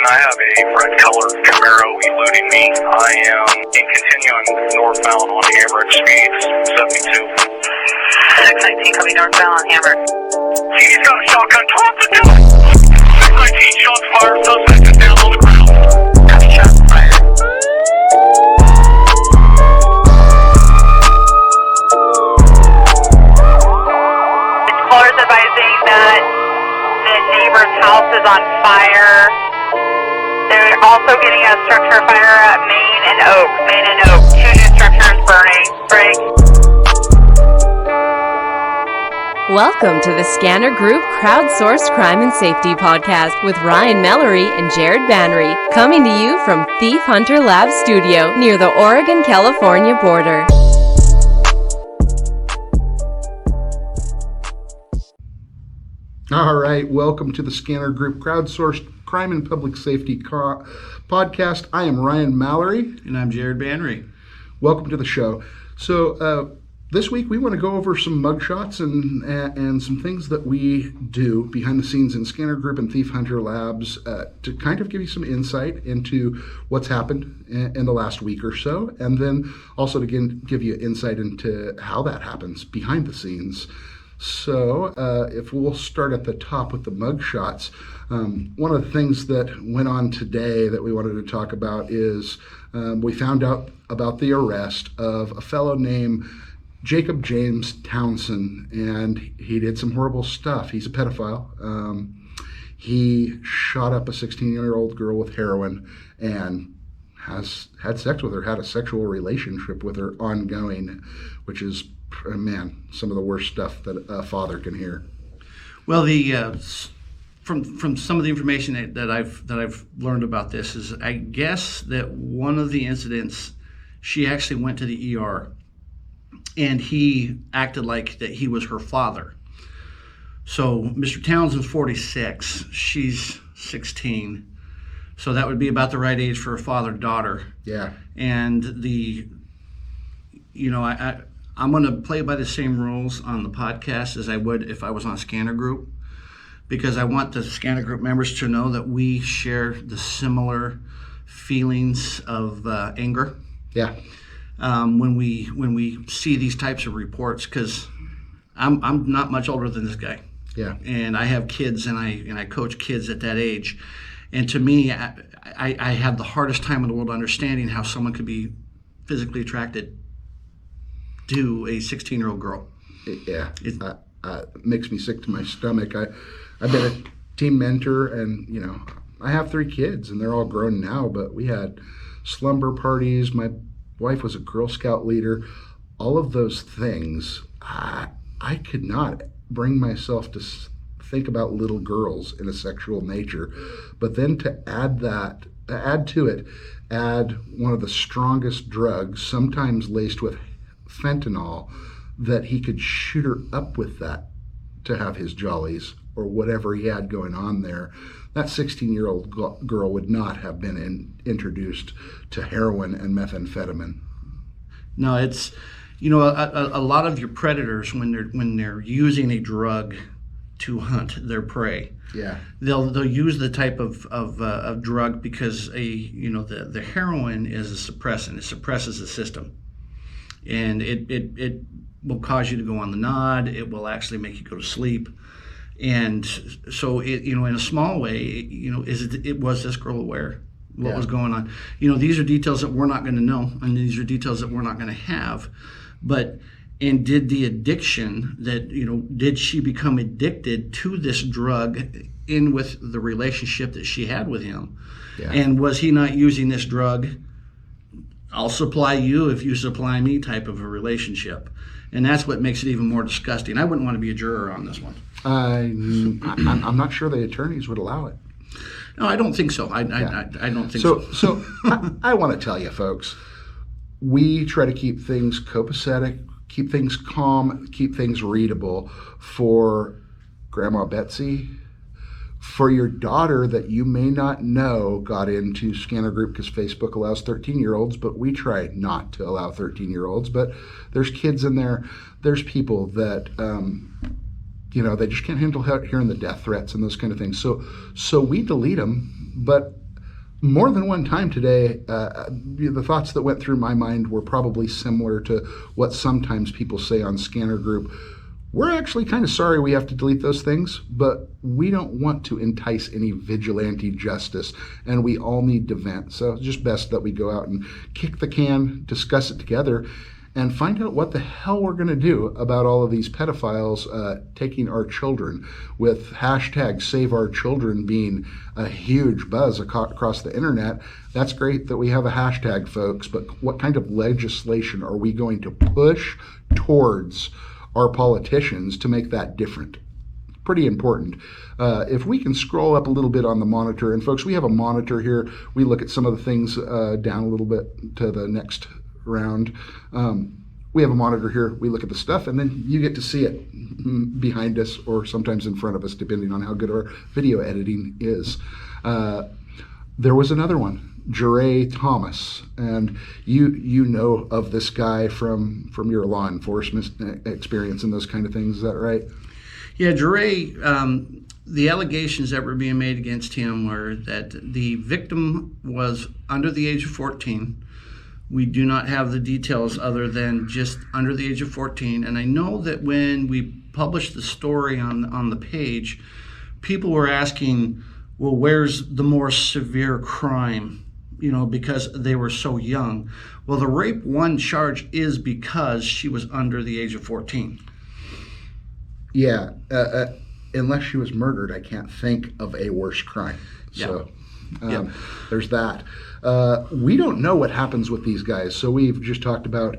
I have a red colored Camaro eluding me. I am continuing northbound on Hammer speeds 72. 619 coming northbound on Hammer. He's got a shotgun. Talk to him. 619 shots fired. Suspect is down on the ground. Copy, shots fired. Callers advising that the neighbor's house is on fire. They're also getting a structure fire at Main and Oak. Main and Oak. 2 new structures burning. Break. Welcome to the Scanner Group Crowdsourced Crime and Safety Podcast with Ryan Mallory and Jared Banry, coming to you from ThiefHunter Lab Studio near the Oregon-California border. All right, welcome to the Scanner Group Crowdsourced Crime and Public Safety Podcast. I am Ryan Mallory. And I'm Jared Banry. Welcome to the show. So this week we want to go over some mugshots and some things that we do behind the scenes in Scanner Group and ThiefHunter Labs to kind of give you some insight into what's happened in the last week or so, and then also to give you insight into how that happens behind the scenes. So if we'll start at the top with the mugshots, one of the things that went on today that we wanted to talk about is we found out about the arrest of a fellow named Jacob James Townsend, and he did some horrible stuff. He's a pedophile. He shot up a 16-year-old girl with heroin and has had sex with her, had a sexual relationship with her ongoing, which is, man, some of the worst stuff that a father can hear. Well, from some of the information that I've learned about this is, I guess that one of the incidents, she actually went to the ER, and he acted like that he was her father. So Mr. Townsend's 46, she's 16, so that would be about the right age for a father-daughter. Yeah. And I'm going to play by the same rules on the podcast as I would if I was on Scanner Group, because I want the Scanner Group members to know that we share the similar feelings of anger. Yeah. When we see these types of reports, because I'm not much older than this guy. Yeah. And I have kids, and I coach kids at that age, and to me, I have the hardest time in the world understanding how someone could be physically attracted to a 16-year-old girl. Yeah, it makes me sick to my stomach. I've been a team mentor, and I have 3 kids, and they're all grown now. But we had slumber parties. My wife was a Girl Scout leader. All of those things, I could not bring myself to think about little girls in a sexual nature. But then to add one of the strongest drugs, sometimes laced with fentanyl, that he could shoot her up with that to have his jollies or whatever he had going on there. That 16-year-old girl would not have been introduced to heroin and methamphetamine. No, it's a lot of your predators, when they're using a drug to hunt their prey, yeah, they'll use the type of drug because the heroin is a suppressant. It suppresses the system. And it will cause you to go on the nod. It will actually make you go to sleep. And so, in a small way, was this girl aware what was going on? These are details that we're not going to know, and these are details that we're not going to have. And did the addiction did she become addicted to this drug in with the relationship that she had with him? Yeah. And was he not using this drug? I'll supply you if you supply me type of a relationship. And that's what makes it even more disgusting. I wouldn't want to be a juror on this one. I'm not sure the attorneys would allow it. No, I don't think so. I don't think so. So I want to tell you, folks, we try to keep things copacetic, keep things calm, keep things readable for Grandma Betsy, for your daughter that you may not know got into Scanner Group because Facebook allows 13-year-olds, but we try not to allow 13-year-olds. But there's kids in there. There's people that, they just can't handle hearing the death threats and those kind of things. So we delete them, but more than one time today, the thoughts that went through my mind were probably similar to what sometimes people say on Scanner Group. We're actually kind of sorry we have to delete those things, but we don't want to entice any vigilante justice, and we all need to vent. So it's just best that we go out and kick the can, discuss it together, and find out what the hell we're going to do about all of these pedophiles taking our children, with hashtag Save Our Children being a huge buzz across the internet. That's great that we have a hashtag, folks, but what kind of legislation are we going to push towards our politicians to make that different? Pretty important. If we can scroll up a little bit on the monitor, and folks, we have a monitor here. We look at some of the things down a little bit to the next round. We have a monitor here. We look at the stuff, and then you get to see it behind us or sometimes in front of us, depending on how good our video editing is. There was another one, Jeray Thomas, and you know of this guy from your law enforcement experience and those kind of things. Is that right? Yeah, Jeray, the allegations that were being made against him were that the victim was under the age of 14. We do not have the details other than just under the age of 14. And I know that when we published the story on the page, people were asking, well, where's the more severe crime? You know, because they were so young. Well, the rape one charge is because she was under the age of 14. Yeah, unless she was murdered, I can't think of a worse crime. So there's that. We don't know what happens with these guys. So we've just talked about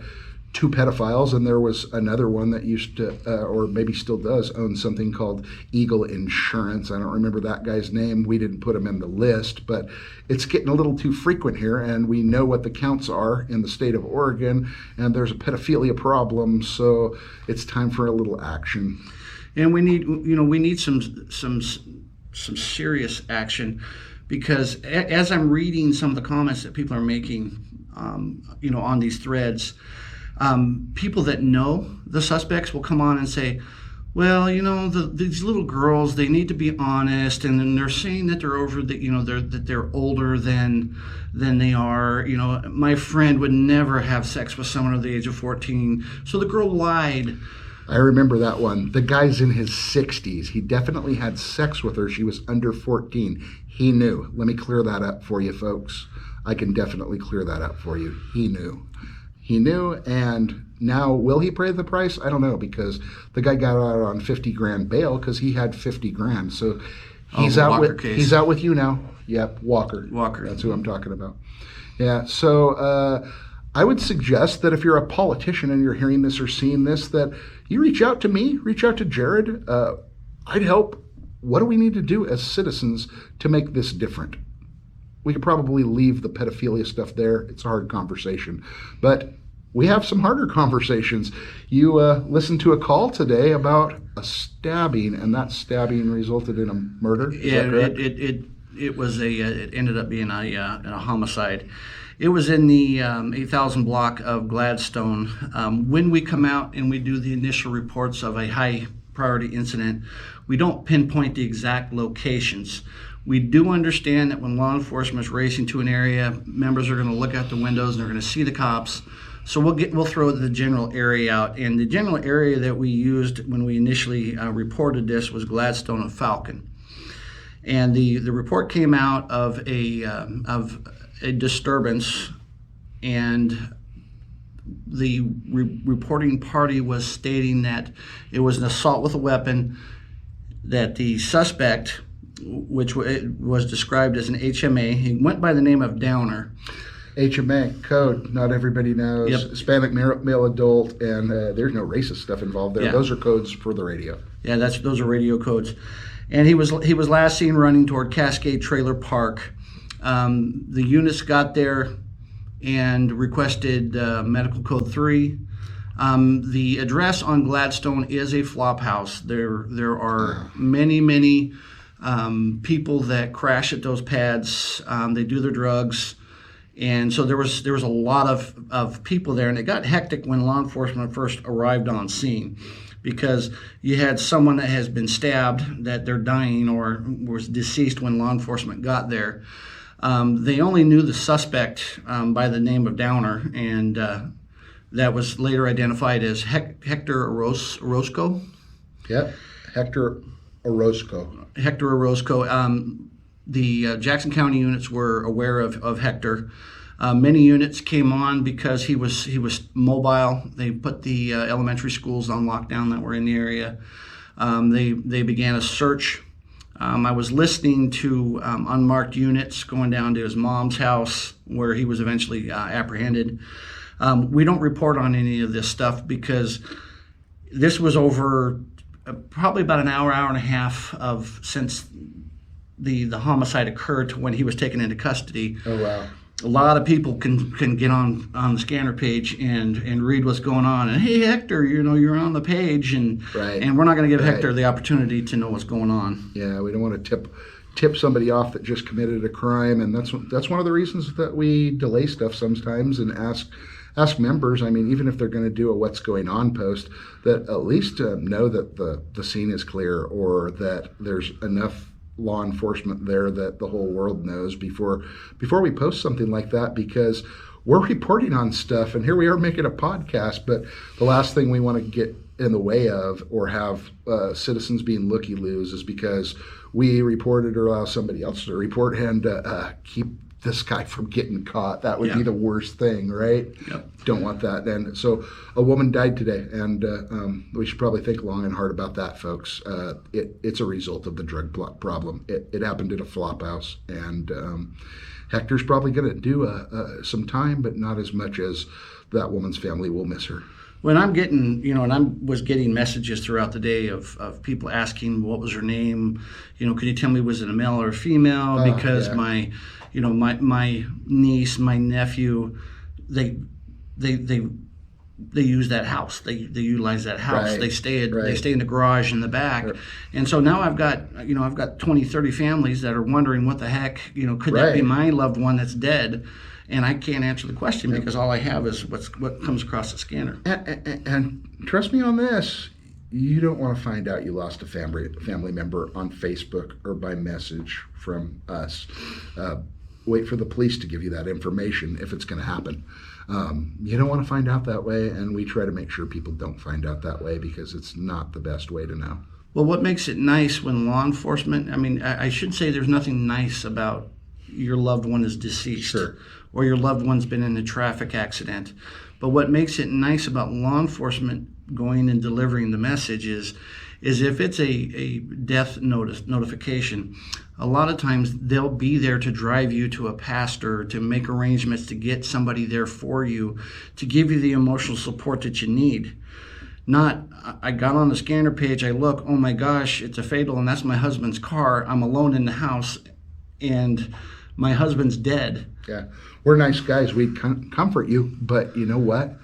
2 pedophiles, and there was another one that used to, or maybe still does, own something called Eagle Insurance. I don't remember that guy's name. We didn't put him in the list, but it's getting a little too frequent here, and we know what the counts are in the state of Oregon, and there's a pedophilia problem, so it's time for a little action. And we need some serious action, because as I'm reading some of the comments that people are making, on these threads, people that know the suspects will come on and say, well, these little girls, they need to be honest, and then they're saying that they're over that they're older than they are. My friend would never have sex with someone under the age of 14, so the girl lied. I remember that one. The guy's in his 60s. He definitely had sex with her. She was under 14. He knew. Let me clear that up for you, folks. I can definitely clear that up for you. He knew. He knew, and now will he pay the price? I don't know, because the guy got out on $50,000 bail because he had $50,000. So he's out with you now. Yep, Walker. That's who I'm talking about. Yeah. So I would suggest that if you're a politician and you're hearing this or seeing this, that you reach out to me, reach out to Jared. I'd help. What do we need to do as citizens to make this different? We could probably leave the pedophilia stuff there. It's a hard conversation. But we have some harder conversations. You listened to a call today about a stabbing, and that stabbing resulted in a murder. Is that correct? It ended up being a homicide. It was in the 8,000 block of Gladstone. When we come out and we do the initial reports of a high priority incident, we don't pinpoint the exact locations. We do understand that when law enforcement is racing to an area, members are going to look out the windows and they're going to see the cops. So we'll throw the general area out. And the general area that we used when we initially reported this was Gladstone and Falcon. And the report came out of a disturbance, and the reporting party was stating that it was an assault with a weapon, that the suspect, which was described as an HMA, he went by the name of Downer. HMA code, not everybody knows. Yep. Hispanic male adult, and there's no racist stuff involved there. Yeah. Those are codes for the radio. Yeah, those are radio codes. And he was last seen running toward Cascade Trailer Park. The units got there and requested medical code 3. The address on Gladstone is a flop house. There are many people that crash at those pads. They do their drugs. And so there was a lot of people there, and it got hectic when law enforcement first arrived on scene, because you had someone that has been stabbed, that they're dying or was deceased when law enforcement got there. They only knew the suspect by the name of Downer, and that was later identified as Hector Orozco. Yep, Hector Orozco. Hector Orozco. The Jackson County units were aware of Hector. Many units came on because he was mobile. They put the elementary schools on lockdown that were in the area. They began a search. I was listening to unmarked units going down to his mom's house where he was eventually apprehended. We don't report on any of this stuff because this was over probably about an hour and a half since the homicide occurred to when he was taken into custody. Oh, wow. A lot of people can get on the scanner page and read what's going on. And, hey, Hector, you're on the page. And we're not going to give Hector the opportunity to know what's going on. Yeah, we don't want to tip somebody off that just committed a crime. And that's one of the reasons that we delay stuff sometimes and ask members, I mean, even if they're going to do a what's going on post, that at least know that the scene is clear or that there's enough law enforcement there that the whole world knows before we post something like that, because we're reporting on stuff and here we are making a podcast, but the last thing we want to get in the way of or have citizens being looky-loos is because we reported or allow somebody else to report and keep this guy from getting caught. That would be the worst thing, right? Yep. Don't want that. And so a woman died today, and we should probably think long and hard about that, folks. It's a result of the drug problem. It happened at a flop house, and Hector's probably going to do some time, but not as much as that woman's family will miss her. When I'm getting, and I was getting messages throughout the day of people asking what was her name, could you tell me was it a male or a female? Because my niece, my nephew, they use that house. They utilize that house. Right. They stay in the garage in the back. Right. And so now I've got 20, 30 families that are wondering what the heck, could that be my loved one that's dead? And I can't answer the question because all I have is what comes across the scanner. And trust me on this, you don't want to find out you lost a family member on Facebook or by message from us. Wait for the police to give you that information if it's going to happen. You don't want to find out that way, and we try to make sure people don't find out that way because it's not the best way to know. Well, what makes it nice when law enforcement, I should say there's nothing nice about your loved one is deceased. Sure. Or your loved one's been in a traffic accident. But what makes it nice about law enforcement going and delivering the message is if it's a death notification, a lot of times they'll be there to drive you to a pastor, to make arrangements to get somebody there for you, to give you the emotional support that you need. Not, I got on the scanner page, I look, oh my gosh, it's a fatal and that's my husband's car. I'm alone in the house and my husband's dead. Yeah, we're nice guys. We comfort you, but you know what?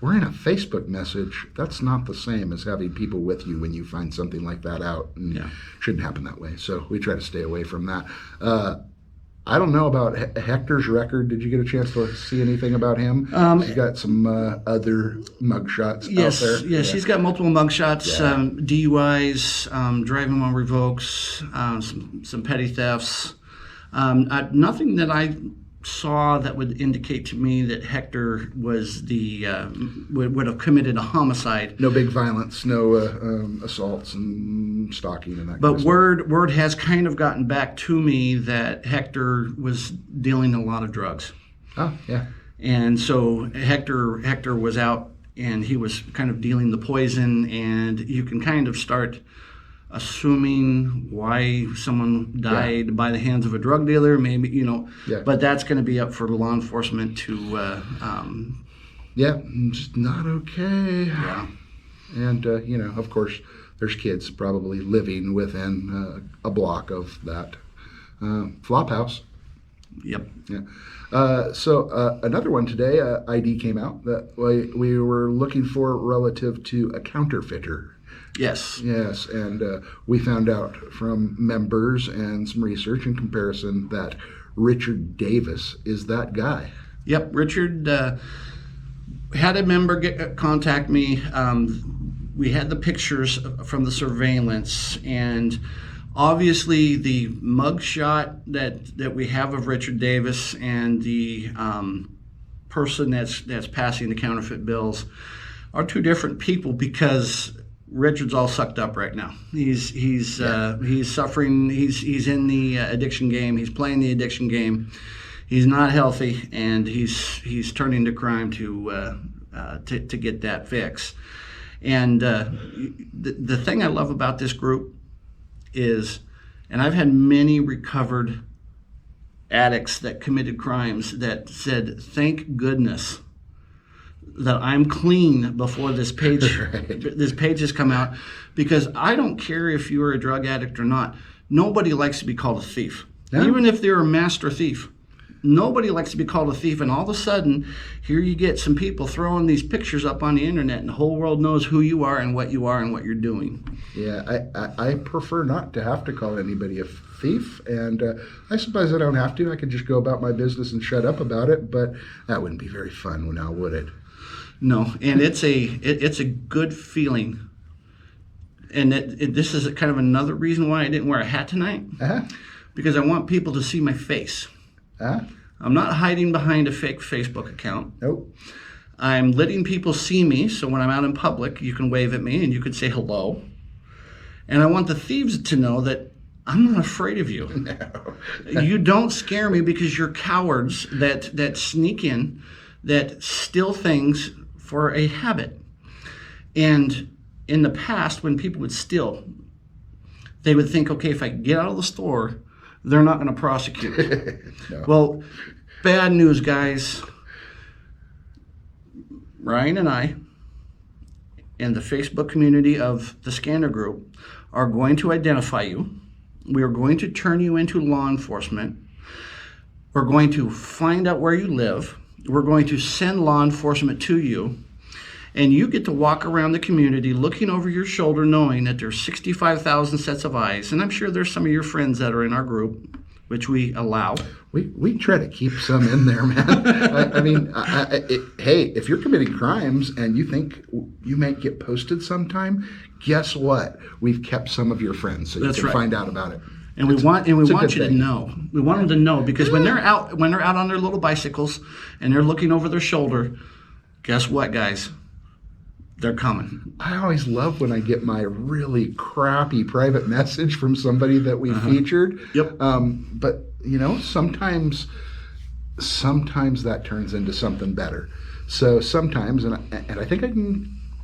We're in a Facebook message. That's not the same as having people with you when you find something like that out. And shouldn't happen that way. So we try to stay away from that. I don't know about Hector's record. Did you get a chance to see anything about him? He's got some other mugshots out there. Yes, he's got multiple mugshots, DUIs, driving while revokes, some petty thefts. Nothing that I saw that would indicate to me that Hector was would have committed a homicide. No big violence, no assaults and stalking and that. But kind of word has kind of gotten back to me that Hector was dealing a lot of drugs. Oh yeah. And so Hector was out and he was kind of dealing the poison, and you can kind of start assuming why someone died by the hands of a drug dealer, maybe, but that's going to be up for law enforcement to just not okay. And of course there's kids probably living within a block of that flop house. Yep. So another one today, ID came out that we were looking for relative to a counterfeiter. Yes, and we found out from members and some research and comparison that Richard Davis is that guy. Yep, Richard had a member contact me. We had the pictures from the surveillance, and Obviously, the mugshot that we have of Richard Davis and the person that's passing the counterfeit bills are two different people, because Richard's all sucked up right now. He's suffering. He's in the addiction game. He's playing the addiction game. He's not healthy, and he's turning to crime to get that fix. And the thing I love about this group is, and I've had many recovered addicts that committed crimes that said, "Thank goodness that I'm clean before this page this page has come out," because I don't care if you're a drug addict or not. Nobody likes to be called a thief, even if they're a master thief. Nobody likes to be called a thief, and all of a sudden, here you get some people throwing these pictures up on the internet, and the whole world knows who you are and what you're doing. Yeah, I prefer not to have to call anybody a thief, and I suppose I don't have to. I could just go about my business and shut up about it, but that wouldn't be very fun now, would it? No, and it's a good feeling, and this is kind of another reason why I didn't wear a hat tonight, because I want people to see my face. I'm not hiding behind a fake Facebook account. Nope. I'm letting people see me, so when I'm out in public, you can wave at me and you can say hello. And I want the thieves to know that I'm not afraid of you. No. You don't scare me, because you're cowards that sneak in, that steal things for a habit. And in the past, when people would steal, they would think, okay, if I get out of the store, they're not going to prosecute. No. Well, bad news, guys. Ryan and I and the Facebook community of the Scanner Group are going to identify you. We are going to turn you into law enforcement. We're going to find out where you live. We're going to send law enforcement to you. And you get to walk around the community looking over your shoulder, knowing that there's 65,000 sets of eyes. And I'm sure there's some of your friends that are in our group, which we allow. We try to keep some in there, man. Hey, if you're committing crimes and you think you might get posted sometime, guess what? We've kept some of your friends, so you can find out about it. And we want you to know. We want them to know, because when they're out on their little bicycles and they're looking over their shoulder, guess what, guys? They're coming. I always love when I get my really crappy private message from somebody that we featured. Yep. But sometimes that turns into something better. So sometimes, and I think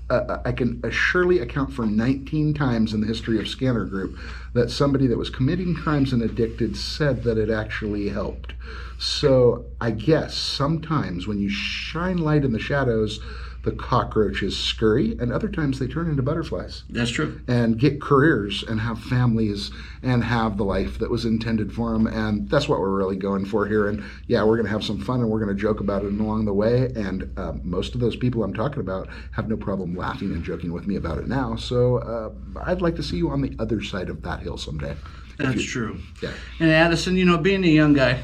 I can surely account for 19 times in the history of Scanner Group that somebody that was committing crimes and addicted said that it actually helped. So I guess sometimes when you shine light in the shadows, the cockroaches scurry, and other times they turn into butterflies. That's true. And get careers and have families and have the life that was intended for them. And that's what we're really going for here. And yeah, we're going to have some fun and we're going to joke about it along the way. And most of those people I'm talking about have no problem laughing and joking with me about it now. So I'd like to see you on the other side of that hill someday. That's true. Yeah. And Addison, being a young guy,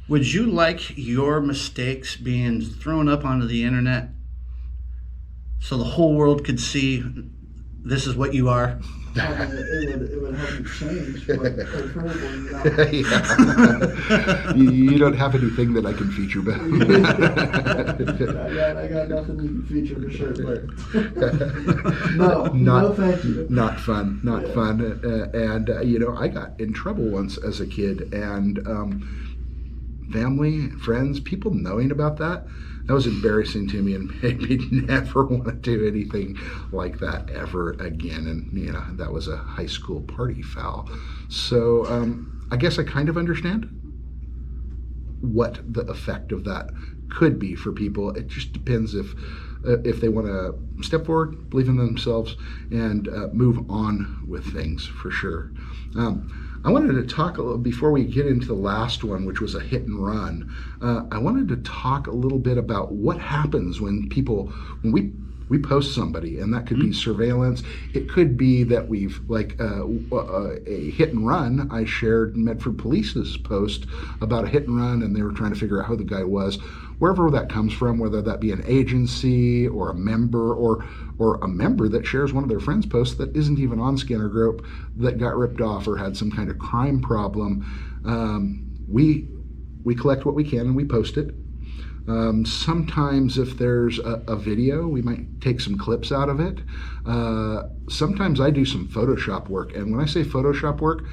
would you like your mistakes being thrown up onto the internet so the whole world could see this is what you are? It would help you change, but preferably not. Yeah. You don't have anything that I can feature, but I got nothing you can feature for sure, but no, thank you. Not fun. And I got in trouble once as a kid, and family, friends, people knowing about that was embarrassing to me and made me never want to do anything like that ever again. And that was a high school party foul. So I guess I kind of understand what the effect of that could be for people. It just depends if they want to step forward, believe in themselves, and move on with things, for sure. I wanted to talk a little, before we get into the last one, which was a hit and run, I wanted to talk a little bit about what happens when we post somebody, and that could be surveillance. It could be that we've, like a hit and run. I shared Medford Police's post about a hit and run, and they were trying to figure out who the guy was. Wherever that comes from, whether that be an agency or a member or a member that shares one of their friends' posts that isn't even on Scanner Group, that got ripped off or had some kind of crime problem, we collect what we can and we post it. Sometimes if there's a video, we might take some clips out of it. Sometimes I do some Photoshop work, and when I say Photoshop work,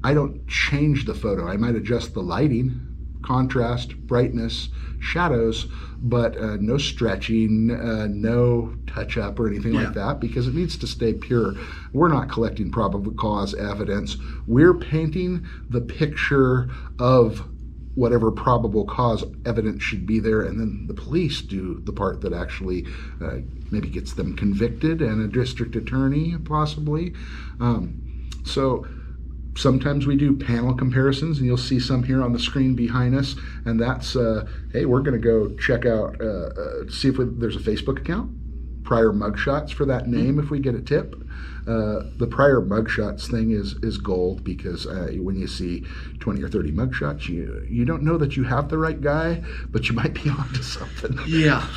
I don't change the photo. I might adjust the lighting, contrast, brightness, shadows, but no stretching, no touch up or anything like that, because it needs to stay pure. We're not collecting probable cause evidence. We're painting the picture of whatever probable cause evidence should be there, and then the police do the part that actually maybe gets them convicted, and a district attorney possibly. So sometimes we do panel comparisons, and you'll see some here on the screen behind us, and that's, hey, we're going to go check out, see if there's a Facebook account, prior mugshots for that name if we get a tip. The prior mugshots thing is gold, because when you see 20 or 30 mugshots, you don't know that you have the right guy, but you might be onto something. Yeah.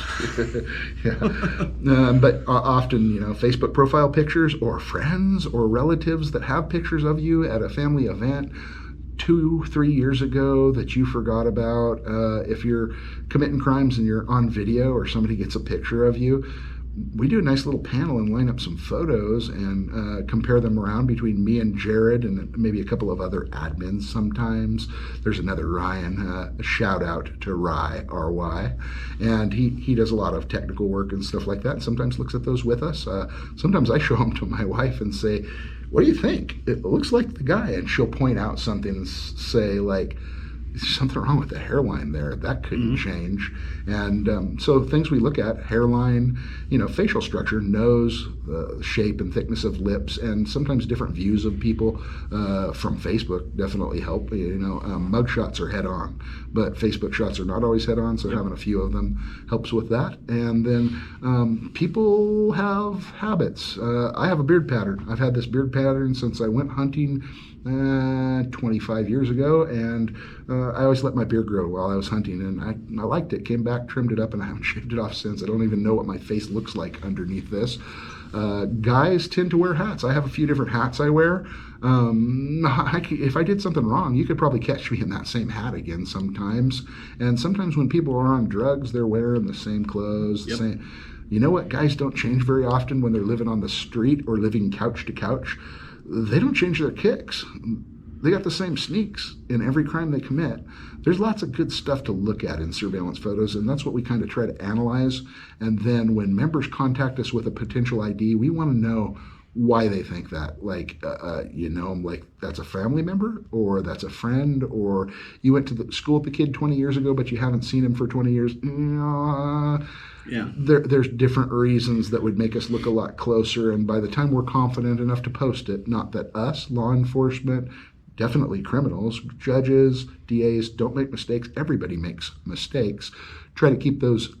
But often, Facebook profile pictures or friends or relatives that have pictures of you at a family event 2-3 years ago that you forgot about. If you're committing crimes and you're on video or somebody gets a picture of you, we do a nice little panel and line up some photos and compare them around between me and Jared and maybe a couple of other admins sometimes. There's another Ryan, a shout out to R-Y, and he does a lot of technical work and stuff like that, and sometimes looks at those with us. Sometimes I show them to my wife and say, what do you think? It looks like the guy, and she'll point out something and say, like, there's something wrong with the hairline there. That couldn't change. And so things we look at, hairline, facial structure, nose, shape and thickness of lips, and sometimes different views of people from Facebook definitely help. Mugshots are head on, but Facebook shots are not always head on, so having a few of them helps with that. And then people have habits. I have a beard pattern. I've had this beard pattern since I went hunting 25 years ago, and I always let my beard grow while I was hunting, and I liked it. Came back, trimmed it up, and I haven't shaved it off since. I don't even know what my face looks like underneath this. Guys tend to wear hats. I have a few different hats I wear. If I did something wrong, you could probably catch me in that same hat again sometimes. And sometimes when people are on drugs, they're wearing the same clothes, the same. You know what? Guys don't change very often when they're living on the street or living couch to couch. They don't change their kicks. They got the same sneaks in every crime they commit. There's lots of good stuff to look at in surveillance photos, and that's what we kind of try to analyze. And then when members contact us with a potential ID, we want to know why they think that. Like, like that's a family member, or that's a friend, or you went to the school with the kid 20 years ago, but you haven't seen him for 20 years. There's different reasons that would make us look a lot closer, and by the time we're confident enough to post it, not that us, law enforcement, definitely criminals, judges, DAs don't make mistakes. Everybody makes mistakes. Try to keep those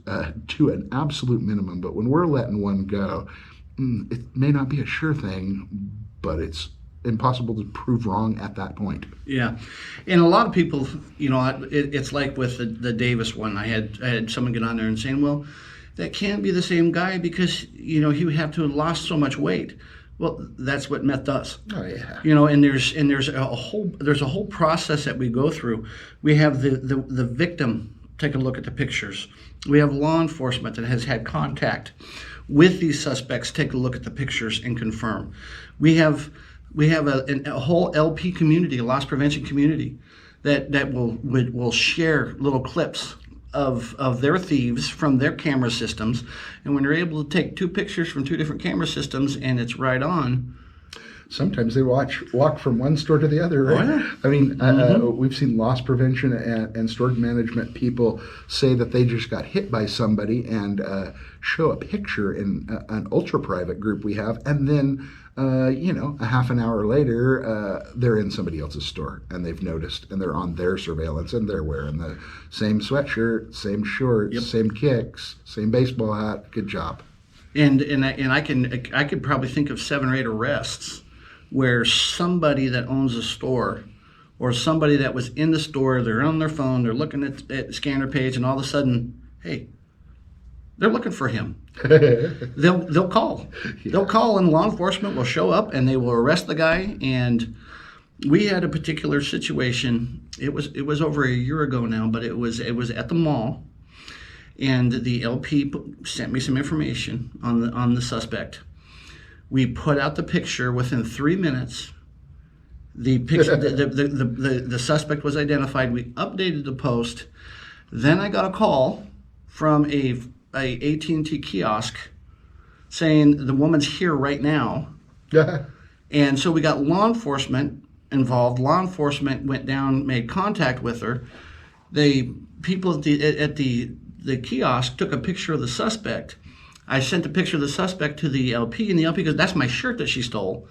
to an absolute minimum, but when we're letting one go, it may not be a sure thing, but it's impossible to prove wrong at that point. Yeah, and a lot of people, it's like with the Davis one. I had someone get on there and saying, well, that can't be the same guy because he would have to have lost so much weight. Well, that's what meth does. Oh yeah. And there's a whole process that we go through. We have the victim take a look at the pictures. We have law enforcement that has had contact with these suspects take a look at the pictures and confirm. We have a whole LP community, a loss prevention community, that will share little clips of their thieves from their camera systems, and when they're able to take two pictures from two different camera systems and it's right on. Sometimes they walk from one store to the other, right? Oh, yeah. I mean, we've seen loss prevention and store management people say that they just got hit by somebody and show a picture in an ultra-private group we have, and then, a half an hour later, they're in somebody else's store, and they've noticed, and they're on their surveillance, and they're wearing the same sweatshirt, same shorts, same kicks, same baseball hat. Good job. And I could probably think of 7 or 8 arrests where somebody that owns a store or somebody that was in the store, they're on their phone, they're looking at the scanner page, and all of a sudden, hey, they're looking for him. They'll call. Yeah. They'll call, and law enforcement will show up and they will arrest the guy. And we had a particular situation. It was over a year ago now, but it was at the mall, and the LP sent me some information on the suspect. We put out the picture within 3 minutes. The picture, the suspect was identified. We updated the post. Then I got a call from a AT&T kiosk saying the woman's here right now. And so we got law enforcement involved. Law enforcement went down, made contact with her. The people at the kiosk took a picture of the suspect. I sent a picture of the suspect to the LP, and the LP goes, "That's my shirt that she stole."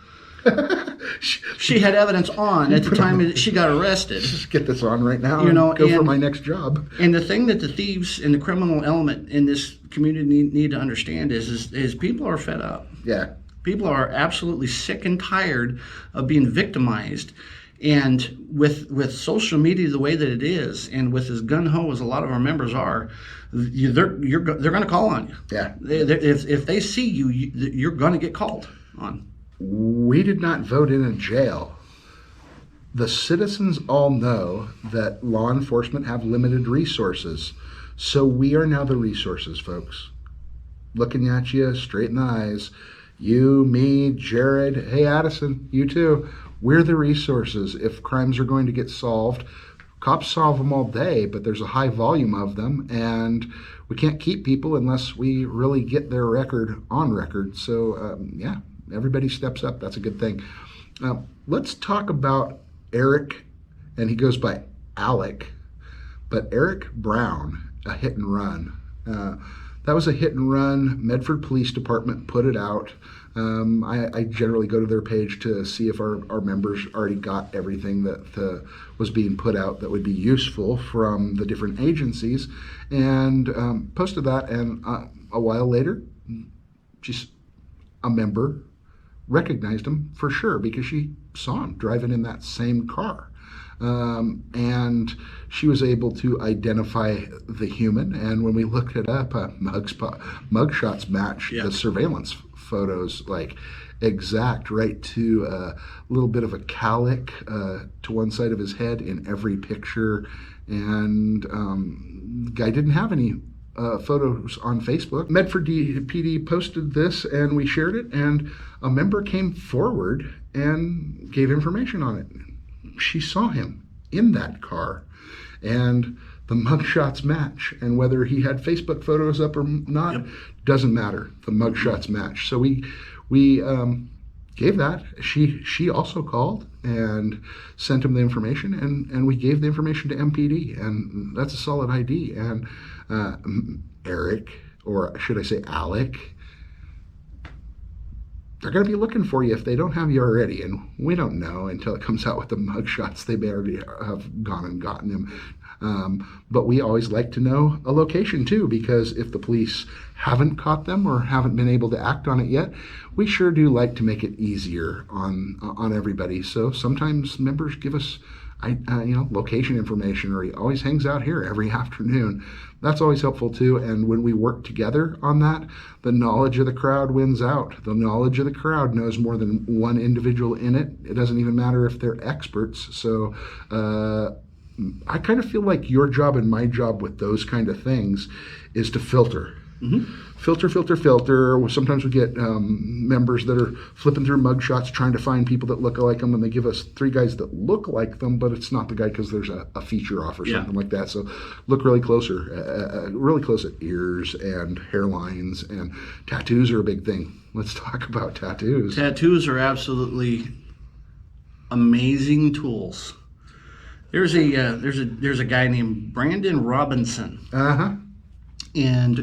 She had evidence on at the time that she got arrested. Just get this on right now, and go for my next job. And the thing that the thieves and the criminal element in this community need to understand is people are fed up. Yeah. People are absolutely sick and tired of being victimized. And with social media the way that it is, and with as gung-ho as a lot of our members are, they're going to call on you. Yeah. If they see you, you're going to get called on. We did not vote in a jail. The citizens all know that law enforcement have limited resources. So we are now the resources, folks. Looking at you straight in the eyes. You, me, Jared, hey, Addison, you too. We're the resources. If crimes are going to get solved, cops solve them all day, but there's a high volume of them, and we can't keep people unless we really get their record on record. So, everybody steps up. That's a good thing. Let's talk about Eric, and he goes by Alec, but Eric Brown, a hit and run. That was a hit and run. Medford Police Department put it out. I generally go to their page to see if our members already got everything that was being put out that would be useful from the different agencies, and posted that. And a while later, just a member recognized him for sure because she saw him driving in that same car. And she was able to identify the human. And when we looked it up, mugshots match the surveillance photos, like exact, right to a little bit of a cowlick to one side of his head in every picture. And the guy didn't have any photos on Facebook. Medford PD posted this, and we shared it, and a member came forward and gave information on it. She saw him in that car, and the mugshots match. And whether he had Facebook photos up or not, doesn't matter. The mugshots match. So we gave that. She also called and sent him the information, and we gave the information to MPD, and that's a solid ID. And Eric, or should I say Alec, they're going to be looking for you if they don't have you already, and we don't know until it comes out with the mugshots. They may already have gone and gotten him. But we always like to know a location too, because if the police haven't caught them or haven't been able to act on it yet, we sure do like to make it easier on everybody. So sometimes members give us location information, or he always hangs out here every afternoon. That's always helpful too. And when we work together on that, the knowledge of the crowd wins out. The knowledge of the crowd knows more than one individual in it. It doesn't even matter if they're experts. So I kind of feel like your job and my job with those kind of things is to filter. Mm-hmm. Filter. Sometimes we get members that are flipping through mugshots trying to find people that look like them, and they give us 3 guys that look like them, but it's not the guy because there's a feature off or something like that. So look really close at ears and hairlines, and tattoos are a big thing. Let's talk about tattoos. Tattoos are absolutely amazing tools. There's a guy named Brandon Robinson. Uh-huh. And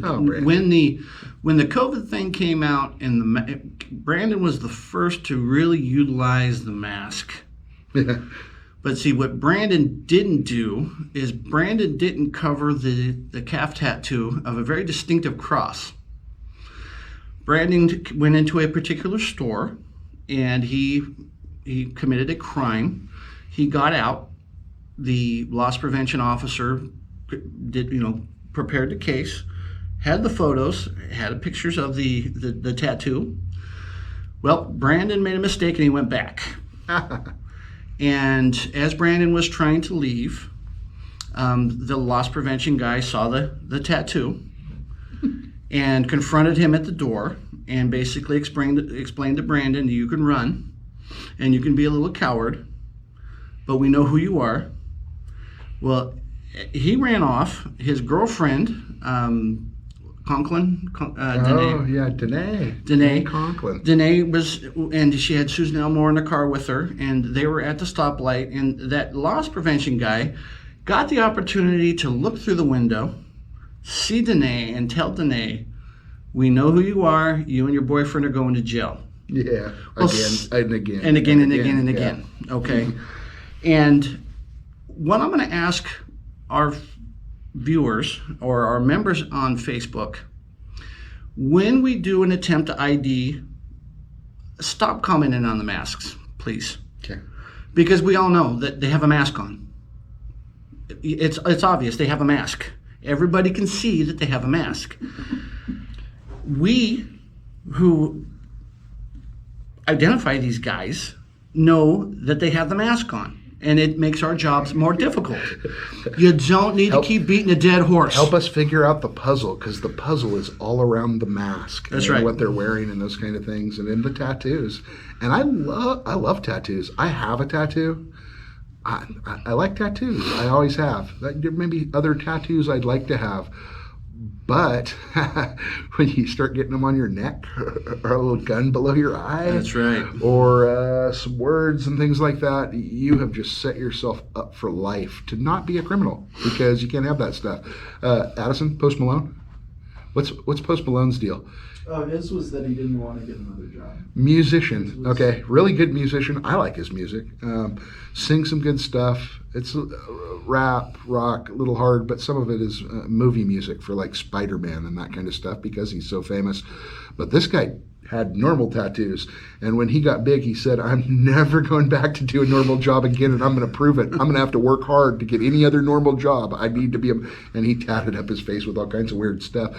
when the COVID thing came out, and Brandon was the first to really utilize the mask. But see, what Brandon didn't do is Brandon didn't cover the calf tattoo of a very distinctive cross. Brandon went into a particular store, and he committed a crime. He got out. The loss prevention officer prepared the case, had the photos, had pictures of the tattoo. Well, Brandon made a mistake and he went back. And as Brandon was trying to leave, the loss prevention guy saw the tattoo and confronted him at the door and basically explained to Brandon, you can run and you can be a little coward, but we know who you are. Well, he ran off. His girlfriend, Conken, Danae Conken. Danae was, and she had Susan Elmore in the car with her, and they were at the stoplight, and that loss prevention guy got the opportunity to look through the window, see Danae, and tell Danae, we know who you are, you and your boyfriend are going to jail. Yeah, Well, again. Okay. And what I'm going to ask our viewers or our members on Facebook, when we do an attempt to ID, stop commenting on the masks, please. Okay. Because we all know that they have a mask on. It's obvious they have a mask. Everybody can see that they have a mask. We who identify these guys know that they have the mask on, and it makes our jobs more difficult. You don't need to keep beating a dead horse. Help us figure out the puzzle, because the puzzle is all around the mask. That's and right. What they're wearing and those kind of things, and in the tattoos. And I love tattoos. I have a tattoo. I like tattoos. I always have. There may be other tattoos I'd like to have. But when you start getting them on your neck, or a little gun below your eye, That's right. or some words and things like that, you have just set yourself up for life to not be a criminal, because you can't have that stuff. Addison, Post Malone, what's Post Malone's deal? His was that he didn't want to get another job. Musician, okay, really good musician. I like his music. Sings some good stuff. It's rap, rock, a little hard, but some of it is movie music for like Spider-Man and that kind of stuff, because he's so famous. But this guy had normal tattoos, and when he got big, he said, I'm never going back to do a normal job again, and I'm going to prove it. I'm going to have to work hard to get any other normal job. I need to be and he tatted up his face with all kinds of weird stuff.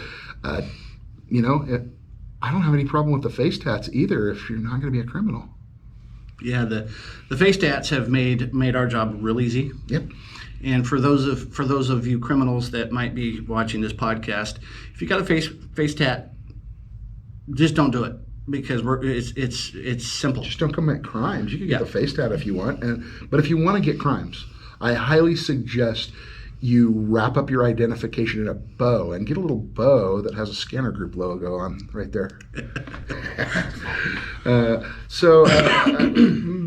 I don't have any problem with the face tats either if you're not going to be a criminal. Yeah, the face tats have made our job real easy. Yep. And for those of you criminals that might be watching this podcast, if you got a face tat, just don't do it, because it's simple. Just don't commit crimes. You can get the face tat if you want, but if you want to get crimes, I highly suggest you wrap up your identification in a bow, and get a little bow that has a Scanner Group logo on right there. So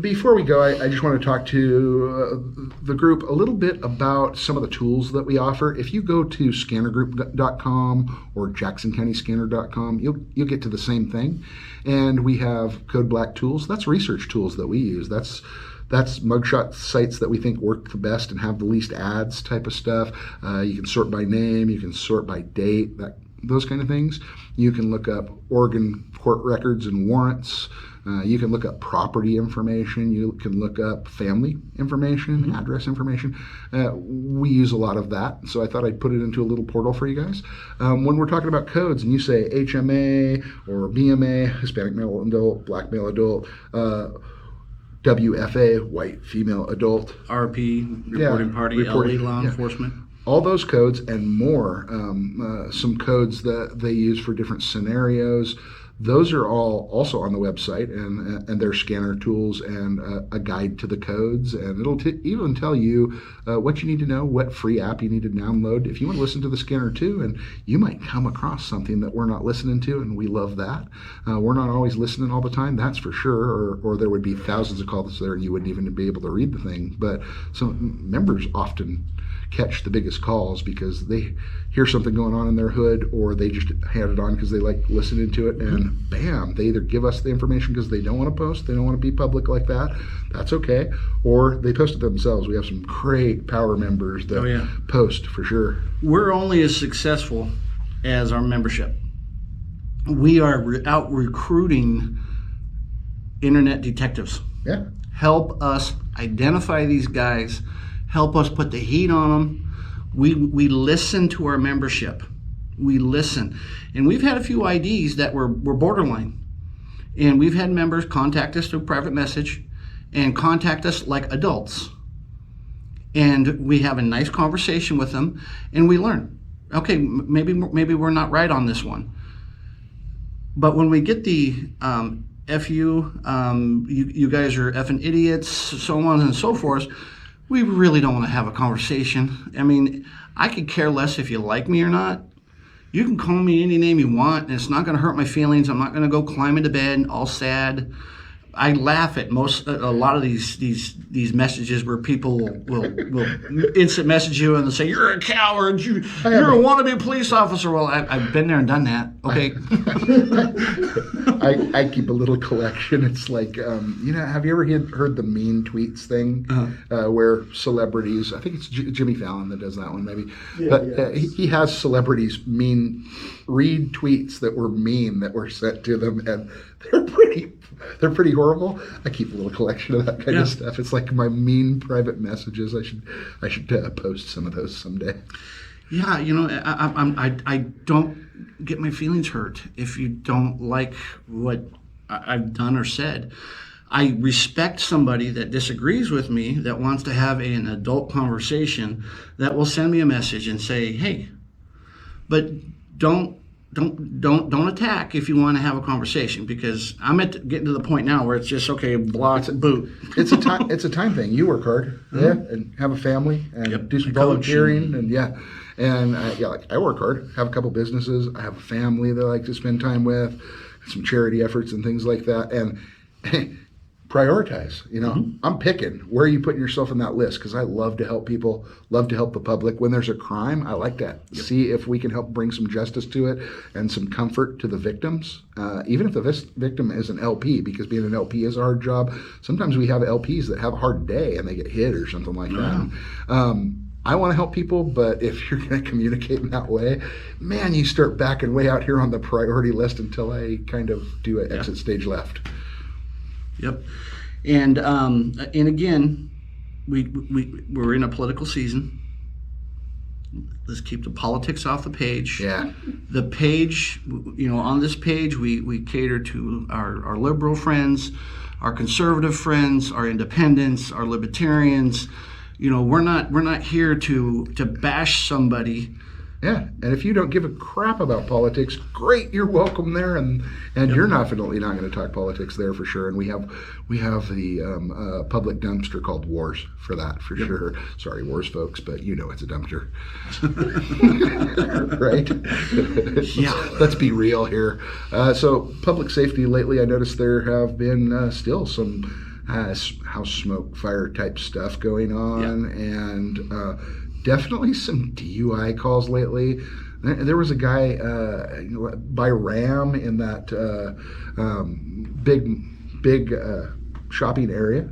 before we go, I just want to talk to the group a little bit about some of the tools that we offer. If you go to scannergroup.com or jacksoncountyscanner.com, you'll get to the same thing. And we have Code Black tools. That's research tools that we use. That's mugshot sites that we think work the best and have the least ads type of stuff. You can sort by name, you can sort by date, those kind of things. You can look up Oregon court records and warrants. You can look up property information. You can look up family information, address information. We use a lot of that, so I thought I'd put it into a little portal for you guys. When we're talking about codes and you say HMA or BMA, Hispanic male adult, black male adult, WFA, white female adult, RP, reporting party, LA law enforcement. All those codes and more, some codes that they use for different scenarios. Those are all also on the website, and their scanner tools and a guide to the codes, and it'll even tell you what you need to know, what free app you need to download if you want to listen to the scanner too. And you might come across something that we're not listening to, and we love that. We're not always listening all the time, that's for sure, or there would be thousands of calls there and you wouldn't even be able to read the thing. But some members often catch the biggest calls because they hear something going on in their hood, or they just had it on because they like listening to it, and bam, they either give us the information because they don't want to post, they don't want to be public like that, that's okay, or they post it themselves. We have some great power members that post for sure. We're only as successful as our membership. we are out recruiting internet detectives. Yeah. Help us identify these guys. Help us put the heat on them. We listen to our membership. We listen. And we've had a few IDs that were borderline. And we've had members contact us through private message and contact us like adults. And we have a nice conversation with them, and we learn. Okay, maybe we're not right on this one. But when we get the F you guys are effing idiots, so on and so forth, we really don't want to have a conversation. I mean, I could care less if you like me or not. You can call me any name you want, and it's not going to hurt my feelings. I'm not going to go climb into bed all sad. I laugh at a lot of these messages where people will instant message you and they'll say, you're a coward, you're a wannabe police officer. Well, I've been there and done that. Okay. I keep a little collection. It's like, have you ever heard the mean tweets thing? Where celebrities, I think it's Jimmy Fallon that does that one maybe, he has celebrities read tweets that were mean that were sent to them, and they're pretty horrible. I keep a little collection of that kind of stuff. It's like my mean private messages. I should post some of those someday. Yeah, I don't get my feelings hurt if you don't like what I've done or said. I respect somebody that disagrees with me, that wants to have an adult conversation, that will send me a message and say, hey, but don't attack if you want to have a conversation, because I'm getting to the point now where it's just okay, block, boot. It's a time thing. You work hard, and have a family, and do some volunteering, and like I work hard, have a couple businesses, I have a family that I like to spend time with, some charity efforts and things like that, and prioritize. I'm picking where you put yourself in that list, because I love to help people, love to help the public. When there's a crime, I like that. See if we can help bring some justice to it and some comfort to the victims, even if the victim is an LP, because being an LP is a hard job. Sometimes we have LPs that have a hard day and they get hit or something like that. I want to help people, but if you're going to communicate in that way, man, you start backing way out here on the priority list until I kind of do an exit stage left. Yep, and again, we're in a political season. Let's keep the politics off the page. Yeah. The page, on this page, we cater to our liberal friends, our conservative friends, our independents, our libertarians. We're not here to bash somebody. Yeah, and if you don't give a crap about politics, great, you're welcome there, and you're definitely not going to talk politics there for sure. And we have the public dumpster called Wars for that for sure. Sorry, Wars folks, but it's a dumpster, right? Yeah. Let's be real here. So public safety lately, I noticed there have been still some house smoke fire type stuff going on, and definitely some DUI calls lately. There was a guy by Ram in that big shopping area,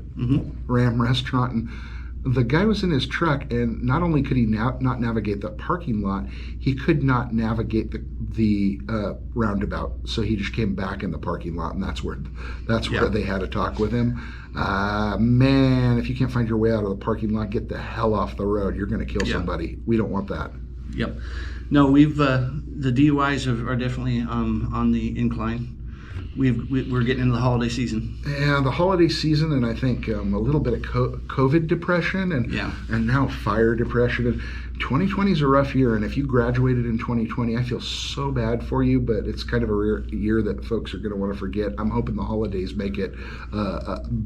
Ram restaurant, and the guy was in his truck, and not only could he not navigate the parking lot, he could not navigate the roundabout. So he just came back in the parking lot, and that's where they had a talk with him. Man, if you can't find your way out of the parking lot, get the hell off the road. You're going to kill somebody. We don't want that. Yep. No, we've the DUIs are definitely on the incline. We're getting into the holiday season. Yeah, the holiday season, and I think a little bit of COVID depression, and now fire depression. And 2020 is a rough year, and if you graduated in 2020, I feel so bad for you, but it's kind of a year that folks are going to want to forget. I'm hoping the holidays make it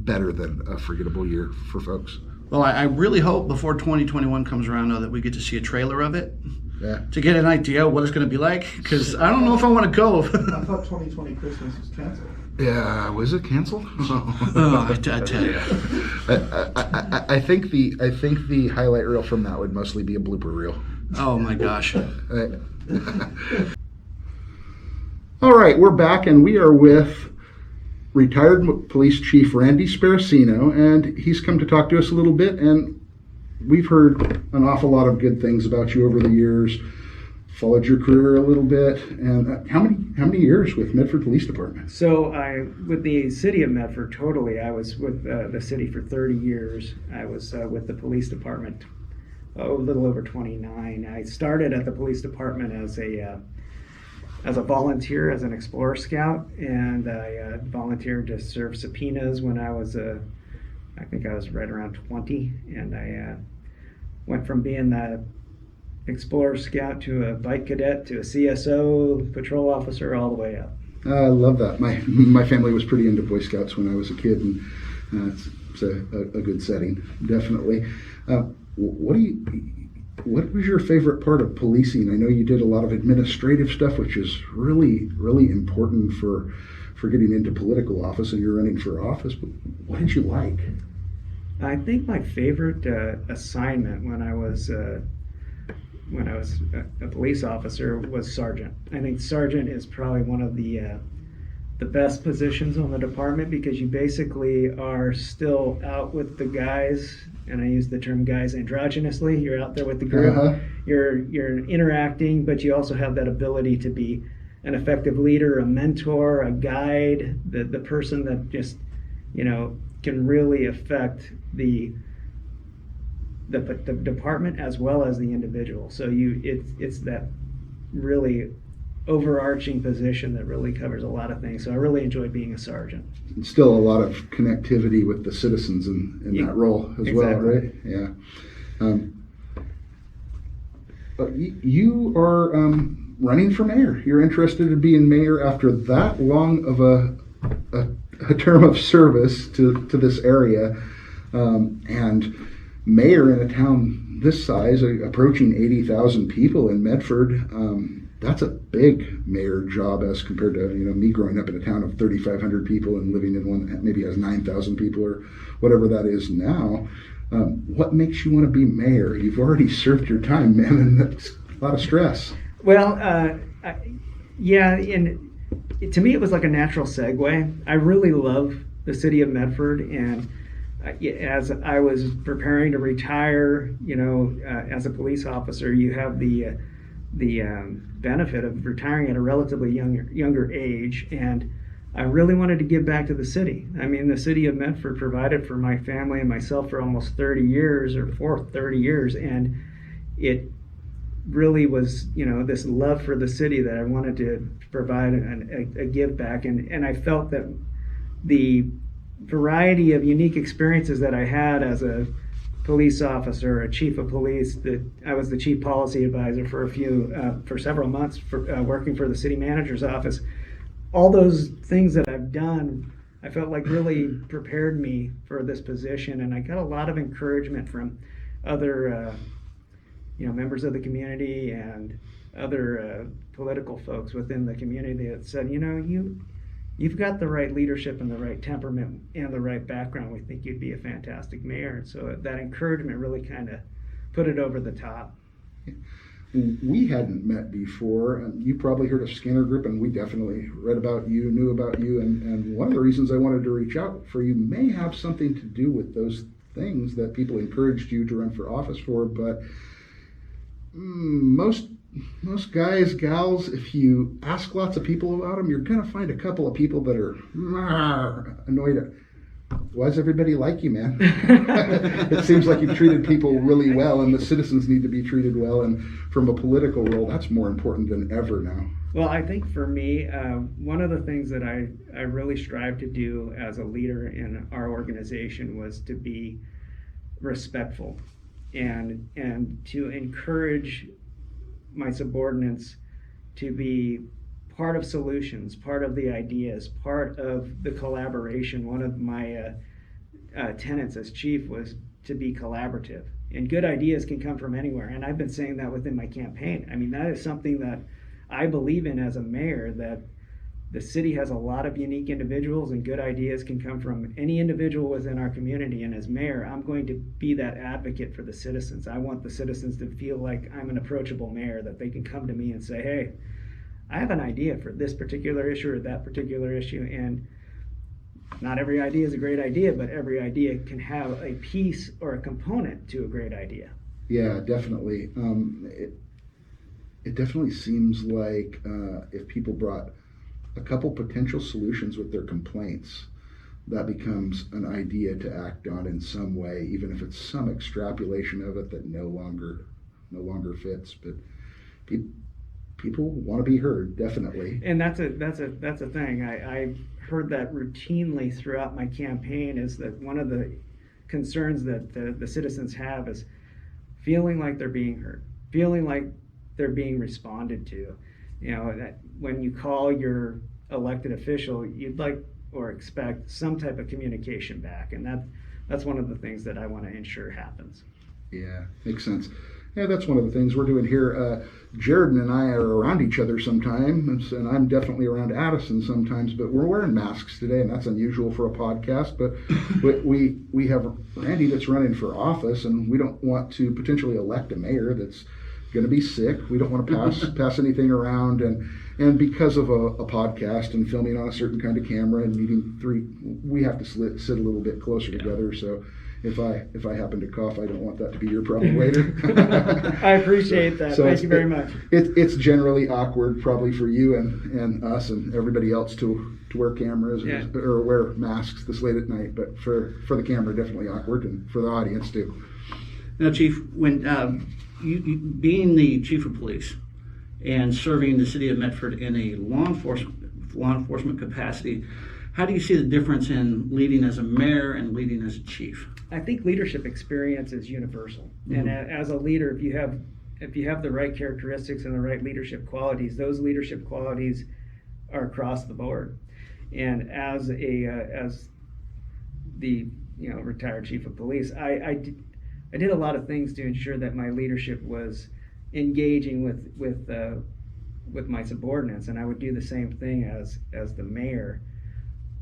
better than a forgettable year for folks. Well, I really hope before 2021 comes around, though, that we get to see a trailer of it. Yeah. To get an idea of what it's going to be like, because I don't know if I want to go. I thought 2020 Christmas was canceled. Yeah, was it canceled? I tell you. I think the highlight reel from that would mostly be a blooper reel. Oh my gosh. All right, we're back, and we are with retired Police Chief Randy Sparacino, and he's come to talk to us a little bit, and we've heard an awful lot of good things about you over the years. followed your career a little bit. And how many years with Medford Police Department? So with the city of Medford, totally, I was with the city for 30 years. I was with the police department a little over 29. I started at the police department as a volunteer, as an Explorer Scout, and I volunteered to serve subpoenas when I was I think I was right around 20, and I went from being the Explorer Scout to a bike cadet to a CSO, patrol officer, all the way up. I love that. My family was pretty into Boy Scouts when I was a kid, and it's a good setting, definitely. What was your favorite part of policing? I know you did a lot of administrative stuff, which is really, really important for getting into political office, and you're running for office. But what did you like? I think my favorite assignment when I was a police officer was sergeant. I think sergeant is probably one of the best positions on the department, because you basically are still out with the guys, and I use the term guys androgynously. You're out there with the group. Uh-huh. You're interacting, but you also have that ability to be an effective leader, a mentor, a guide, the person that just, can really affect the department as well as the individual. So it's that really overarching position that really covers a lot of things. So I really enjoy being a sergeant. Still a lot of connectivity with the citizens in that role as well, right? Yeah. But you are running for mayor. You're interested in being mayor after that long of a term of service to this area, and mayor in a town this size, approaching 80,000 people in Medford. That's a big mayor job as compared to me growing up in a town of 3,500 people and living in one that maybe has 9,000 people or whatever that is now. What makes you want to be mayor? You've already served your time, man, and that's a lot of stress. Well, yeah, and to me it was like a natural segue. I really love the city of Medford, and as I was preparing to retire, as a police officer, you have the benefit of retiring at a relatively younger age, and I really wanted to give back to the city. I mean, the city of Medford provided for my family and myself for almost 30 years, and it really was, this love for the city that I wanted to provide a give back, and I felt that the variety of unique experiences that I had as a police officer, a chief of police, that I was the chief policy advisor for several months working for the city manager's office. All those things that I've done, I felt like really prepared me for this position, and I got a lot of encouragement from other members of the community and other political folks within the community that said, you've got the right leadership and the right temperament and the right background. We think you'd be a fantastic mayor. And so that encouragement really kind of put it over the top. We hadn't met before. You probably heard of Scanner Group, and we definitely read about you, knew about you. And one of the reasons I wanted to reach out for you may have something to do with those things that people encouraged you to run for office for. But most guys, gals, if you ask lots of people about them, you're going to find a couple of people that are annoyed at, why does everybody like you, man? It seems like you've treated people really well, and the citizens need to be treated well. And from a political role, that's more important than ever now. Well, I think for me, one of the things that I really strive to do as a leader in our organization was to be respectful and to encourage my subordinates to be part of solutions, part of the ideas, part of the collaboration. One of my tenets as chief was to be collaborative. And good ideas can come from anywhere. And I've been saying that within my campaign. I mean, that is something that I believe in as a mayor, that the city has a lot of unique individuals, and good ideas can come from any individual within our community. And as mayor, I'm going to be that advocate for the citizens. I want the citizens to feel like I'm an approachable mayor, that they can come to me and say, hey, I have an idea for this particular issue or that particular issue. And not every idea is a great idea, but every idea can have a piece or a component to a great idea. Yeah, definitely. it definitely seems like if people brought a couple potential solutions with their complaints, that becomes an idea to act on in some way, even if it's some extrapolation of it that no longer fits. But people want to be heard, definitely. And that's a thing. I heard that routinely throughout my campaign, is that one of the concerns that the citizens have is feeling like they're being heard, feeling like they're being responded to. You know, that when you call your elected official, you'd like or expect some type of communication back, and that's one of the things that I want to ensure happens. Yeah, makes sense. Yeah, that's one of the things we're doing here. Jared and I are around each other sometimes, and I'm definitely around Addison sometimes, but we're wearing masks today, and that's unusual for a podcast. But we have Randy that's running for office, and we don't want to potentially elect a mayor that's going to be sick. We don't want to pass anything around, and because of a podcast and filming on a certain kind of camera and meeting three, we have to sit a little bit closer together. So if I happen to cough, I don't want that to be your problem later. I appreciate that. So Thank you very much. It's generally awkward, probably for you and us and everybody else to wear cameras or wear masks this late at night. But for the camera, definitely awkward, and for the audience too. Now, Chief, when you being the chief of police and serving the city of Medford in a law enforcement capacity, how do you see the difference in leading as a mayor and leading as a chief? I think leadership experience is universal, and as a leader, if you have the right characteristics and the right leadership qualities, those leadership qualities are across the board. And as the retired chief of police, I did a lot of things to ensure that my leadership was engaging with my subordinates, and I would do the same thing as the mayor.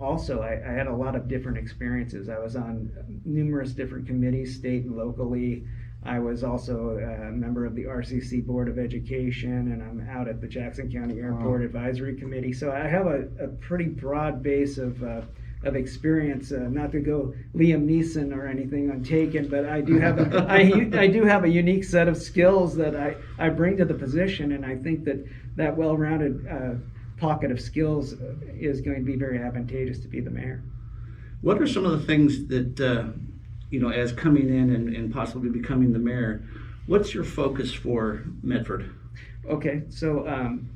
Also, I had a lot of different experiences. I was on numerous different committees, state and locally. I was also a member of the RCC Board of Education, and I'm out at the Jackson County Airport Advisory Committee. So I have a pretty broad base of experience. Not to go Liam Neeson or anything on Taken, but I do have I do have a unique set of skills that I bring to the position, and I think that well-rounded pocket of skills is going to be very advantageous to be the mayor. What are some of the things that, as coming in and possibly becoming the mayor, what's your focus for Medford? Okay, so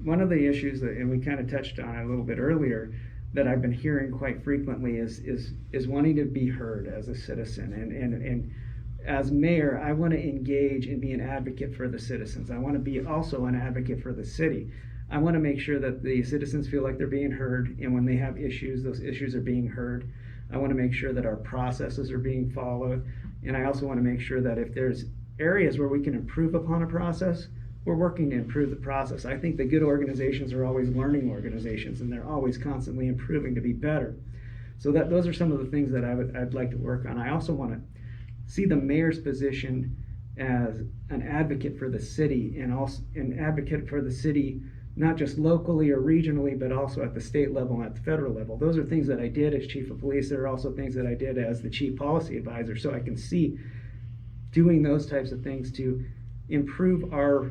one of the issues and we kind of touched on it a little bit earlier, that I've been hearing quite frequently is wanting to be heard as a citizen. And as mayor, I want to engage and be an advocate for the citizens. I want to be also an advocate for the city. I want to make sure that the citizens feel like they're being heard, and when they have issues, those issues are being heard. I want to make sure that our processes are being followed, and I also want to make sure that if there's areas where we can improve upon a process, we're working to improve the process. I think the good organizations are always learning organizations, and they're always constantly improving to be better. So those are some of the things that I'd like to work on. I also want to see the mayor's position as an advocate for the city, and also an advocate for the city not just locally or regionally, but also at the state level and at the federal level. Those are things that I did as chief of police. There are also things that I did as the chief policy advisor. So I can see doing those types of things to improve our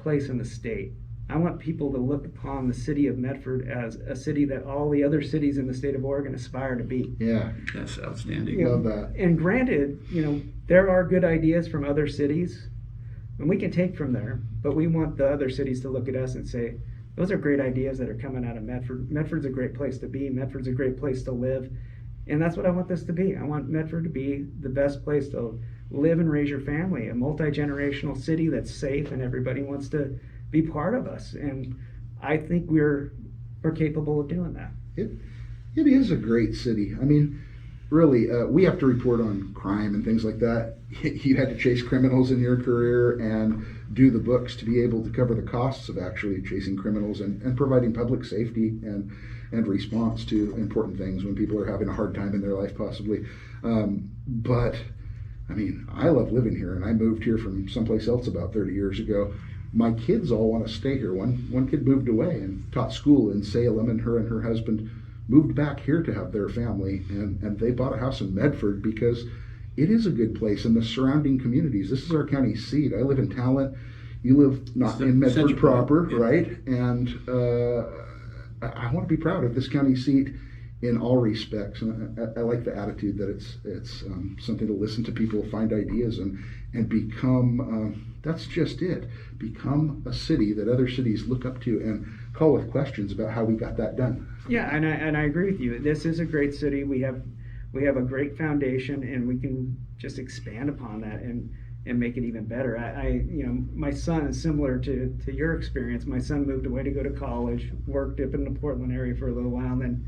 place in the state. I want people to look upon the city of Medford as a city that all the other cities in the state of Oregon aspire to be. Yeah, that's outstanding. Love that. And granted, there are good ideas from other cities, and we can take from there, but we want the other cities to look at us and say, those are great ideas that are coming out of Medford. Medford's a great place to be. Medford's a great place to live. And that's what I want this to be. I want Medford to be the best place to live and raise your family, a multi-generational city that's safe and everybody wants to be part of us. And I think we're capable of doing that. It is a great city. I mean, really, we have to report on crime and things like that. You had to chase criminals in your career and do the books to be able to cover the costs of actually chasing criminals and providing public safety and response to important things when people are having a hard time in their life, possibly. But I mean, I love living here, and I moved here from someplace else about 30 years ago. My kids all want to stay here. One kid moved away and taught school in Salem, and her husband moved back here to have their family, and they bought a house in Medford because it is a good place, and the surrounding communities. This is our county seat. I live in Talent. You live not in Medford Central proper, yeah. right? And I want to be proud of this county seat in all respects. And I like the attitude that it's something to listen to people, find ideas, and become. That's just it. Become a city that other cities look up to and call with questions about how we got that done. Yeah, and I agree with you. This is a great city. We have a great foundation, and we can just expand upon that and make it even better. My son is similar to your experience. My son moved away to go to college, worked up in the Portland area for a little while, and then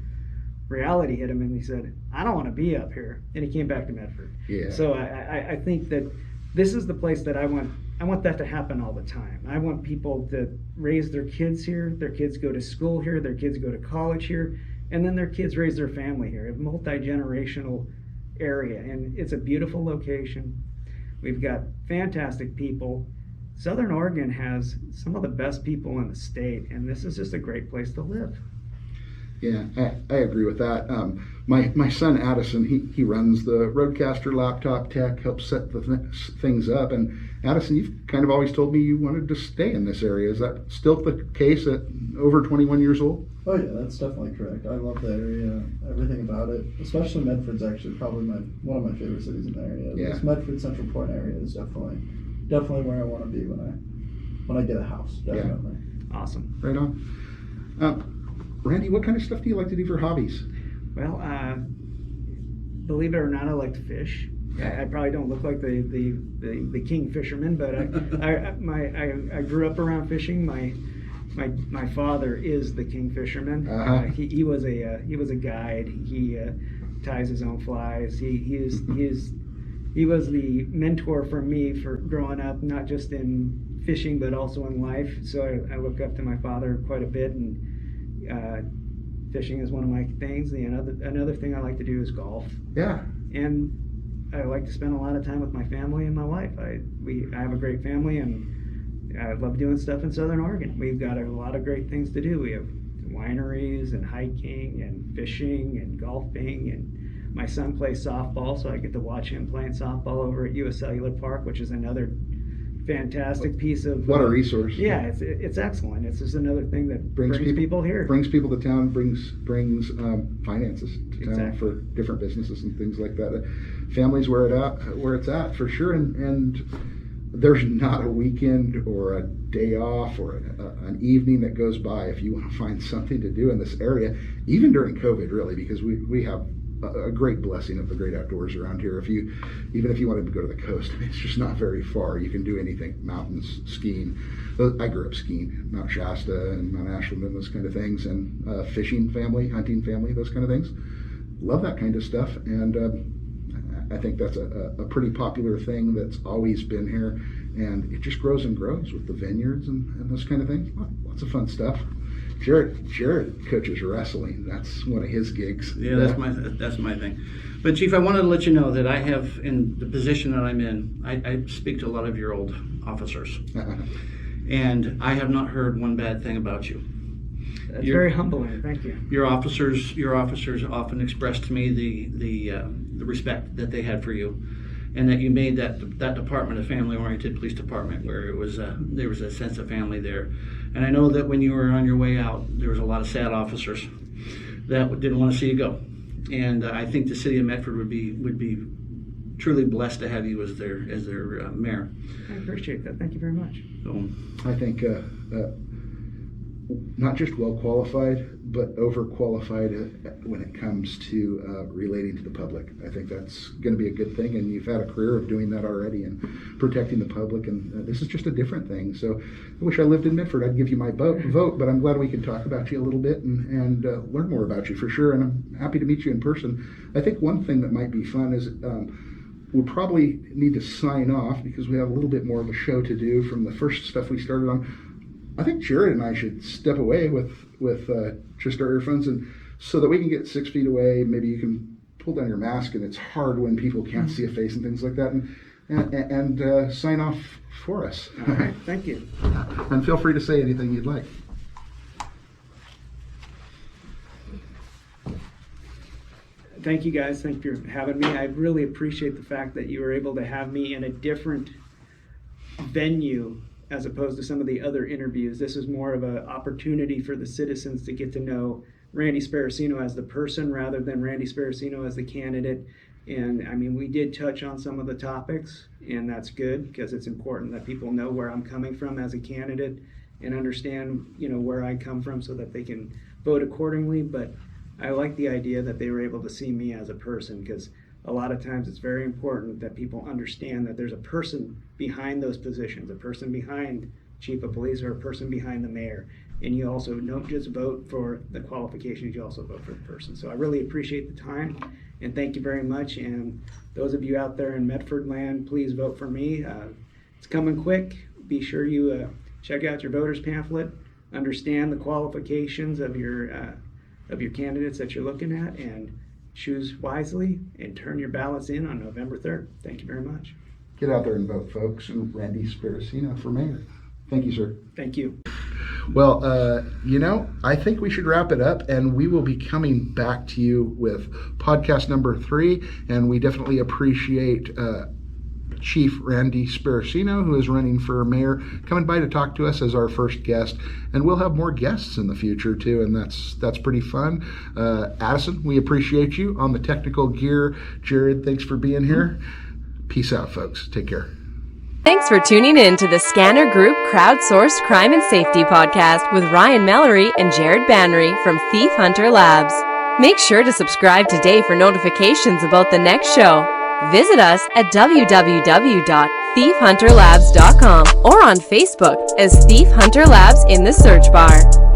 reality hit him, and he said, "I don't want to be up here," and he came back to Medford. Yeah. So I think that this is the place that I want that to happen all the time. I want people to raise their kids here, their kids go to school here, their kids go to college here, and then their kids raise their family here. A multi-generational area, and it's a beautiful location. We've got fantastic people. Southern Oregon has some of the best people in the state, and this is just a great place to live. Yeah, I agree with that. My son Addison, he runs the Roadcaster laptop tech, helps set the things up. And Addison, you've kind of always told me you wanted to stay in this area. Is that still the case at over 21 years old? Oh yeah, that's definitely correct. I love the area, everything about it. Especially Medford's actually probably one of my favorite cities in the area. Yeah. This Medford Central Port area is definitely where I want to be when I get a house. Definitely. Yeah. Awesome. Right on. Randy, what kind of stuff do you like to do for hobbies? Well, believe it or not, I like to fish. I probably don't look like the king fisherman, but I grew up around fishing. My father is the king fisherman. Uh-huh. He was a guide. He ties his own flies. He was the mentor for me for growing up, not just in fishing but also in life. So I look up to my father quite a bit, and fishing is one of my things. Another thing I like to do is golf. Yeah. And I like to spend a lot of time with my family and my wife. I have a great family, and I love doing stuff in Southern Oregon. We've got a lot of great things to do. We have wineries and hiking and fishing and golfing, and my son plays softball, so I get to watch him playing softball over at US Cellular Park, which is another fantastic piece of what a resource. Yeah, it's excellent. It's just another thing that brings people here, brings people to town, brings finances to town. Exactly. For different businesses and things like that. Families where it's at for sure, and there's not a weekend or a day off or an evening that goes by if you want to find something to do in this area, even during COVID, really, because we have a great blessing of the great outdoors around here. Even if you wanted to go to the coast, it's just not very far. You can do anything: mountains, skiing. I grew up skiing, Mount Shasta and Mount Ashland and those kind of things, and fishing family, hunting family, those kind of things. Love that kind of stuff, and I think that's a pretty popular thing that's always been here, and it just grows and grows with the vineyards and those kind of things. Lots of fun stuff. Jared coaches wrestling. That's one of his gigs. Yeah, that's my thing. But Chief, I wanted to let you know that I have, in the position that I'm in, I speak to a lot of your old officers, and I have not heard one bad thing about you. That's very humbling. Thank you. Your officers often expressed to me the respect that they had for you, and that you made that department a family-oriented police department where there was a sense of family there. And I know that when you were on your way out, there was a lot of sad officers that didn't want to see you go. And I think the city of Medford would be truly blessed to have you as their mayor. I appreciate that. Thank you very much. So, I think not just well qualified, but overqualified when it comes to relating to the public. I think that's going to be a good thing, and you've had a career of doing that already and protecting the public, and this is just a different thing. So I wish I lived in Medford. I'd give you my vote, but I'm glad we can talk about you a little bit and learn more about you for sure, and I'm happy to meet you in person. I think one thing that might be fun is we'll probably need to sign off because we have a little bit more of a show to do from the first stuff we started on. I think Jared and I should step away with just our earphones, and so that we can get 6 feet away. Maybe you can pull down your mask, and it's hard when people can't see a face and things like that, and sign off for us. All right, thank you. And feel free to say anything you'd like. Thank you guys. Thank you for having me. I really appreciate the fact that you were able to have me in a different venue as opposed to some of the other interviews. This is more of an opportunity for the citizens to get to know Randy Sparacino as the person rather than Randy Sparacino as the candidate. And I mean, we did touch on some of the topics, and that's good because it's important that people know where I'm coming from as a candidate and understand, where I come from so that they can vote accordingly. But I like the idea that they were able to see me as a person, because a lot of times it's very important that people understand that there's a person behind those positions, a person behind chief of police or a person behind the mayor. And you also don't just vote for the qualifications, you also vote for the person. So I really appreciate the time, and thank you very much. And those of you out there in Medford land, please vote for me. It's coming quick. Be sure you check out your voter's pamphlet, understand the qualifications of your candidates that you're looking at, and choose wisely and turn your ballots in on November 3rd. Thank you very much. Get out there and vote, folks. And Randy Sparacino for mayor. Thank you, sir. Thank you. Well, I think we should wrap it up, and we will be coming back to you with podcast number 3. And we definitely appreciate Chief Randy Sparacino, who is running for mayor, coming by to talk to us as our first guest. And we'll have more guests in the future too, and that's pretty fun. Addison, we appreciate you on the technical gear. Jared, thanks for being here. Peace out, folks. Take care. Thanks for tuning in to the Scanner Group Crowdsourced Crime and Safety Podcast with Ryan Mallory and Jared Banry from ThiefHunter Labs. Make sure to subscribe today for notifications about the next show. Visit us at www.thiefhunterlabs.com or on Facebook as Thief Hunter Labs in the search bar.